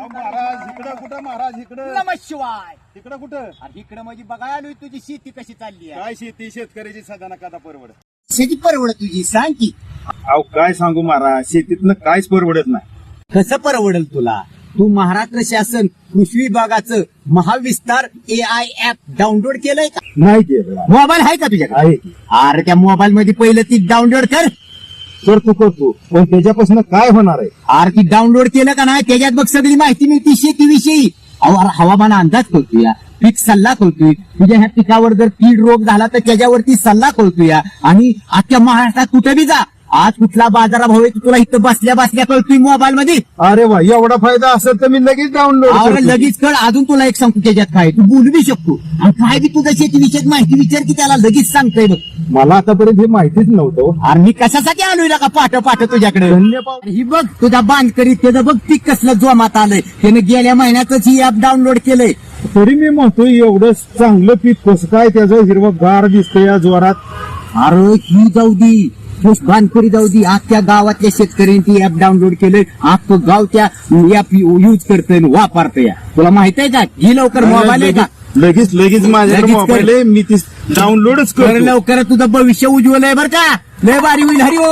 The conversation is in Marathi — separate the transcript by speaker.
Speaker 1: महाराज इकडं कुठं महाराज इकडं
Speaker 2: नमः शिवाय.
Speaker 1: इकडं कुठं
Speaker 2: अरे इकडं म्हणजे बघायला आलोय तुझी शेती कशी चालली आहे.
Speaker 1: काय शेती शेतकऱ्याची सदा नका परवड
Speaker 2: शेती परवडत तुझी सांग की
Speaker 1: अहो काय सांगू महाराज शेतीतनं काहीच परवडत नाही.
Speaker 2: कसं परवडेल तुला. तू महाराष्ट्र शासन कृषी विभागाचं महाविस्तार AI ऍप डाउनलोड केलंय का.
Speaker 1: नाही केलं
Speaker 2: मोबाईल आहे का तुझ्याकडे.
Speaker 1: आहे की
Speaker 2: अरे त्या मोबाईल मध्ये पहिलं ती डाउनलोड कर.
Speaker 1: करतो पण त्याच्यापासून काय होणार आहे.
Speaker 2: अरे ती डाउनलोड केलं का नाही त्याच्यात बघ सगळी माहिती मिळते शेतीविषयी. हवामान अंदाज कळतोय, पीक सल्ला कळतोय, तुझ्या ह्या पिकावर जर कीड रोग झाला तर त्याच्यावरती सल्ला कळतोय. आणि अख्ख्या महाराष्ट्रात कुठे बी जा आज कुठला बाजारभाव आहे तुला इथं बसल्या बसल्या कळतोय मोबाईल मध्ये.
Speaker 1: अरे वा एवढा फायदा असेल तर मी लगेच डाउनलोड
Speaker 2: लगेच कळ. अजून तुला एक सांगतो त्याच्यात काय तू बोलू बी शकतो आणि काय बी तुझ्या शेतीविषयक माहिती विचार की त्याला लगेच सांगतोय बघ.
Speaker 1: मला आतापर्यंत हे माहितीच नव्हतं.
Speaker 2: अरे मी कशासाठी आलोय का पाठ तुझ्याकडे.
Speaker 1: धन्यवाद.
Speaker 2: ही बघ तुझा बांध करीत त्याचं बघ पीक कसलं जोमात आलंय. त्यानं गेल्या महिन्यातच ही ऍप डाउनलोड केलंय.
Speaker 1: तरी मी म्हणतोय एवढं चांगलं पीक कसं काय त्याचं हिरवं गार दिसतंय या जोरात.
Speaker 2: अरे ही जाऊ दी बांधकरी जाऊ दी अख्ख्या गावातल्या शेतकऱ्यांनी ऍप डाउनलोड केलंय. अख्खं गाव त्या ऍप यूज करतोय वापरतोय. तुला माहित आहे का ही लवकर मोबाईल आहे का.
Speaker 1: लगेच माझ्याकडे
Speaker 2: लगेच कर.
Speaker 1: मोबाईल आहे मी ती डाउनलोडच
Speaker 2: कर
Speaker 1: करतो.
Speaker 2: लवकर तुझं भविष्य उज्ज्वल आहे बरं का. लय भारी होईल. हरी ओ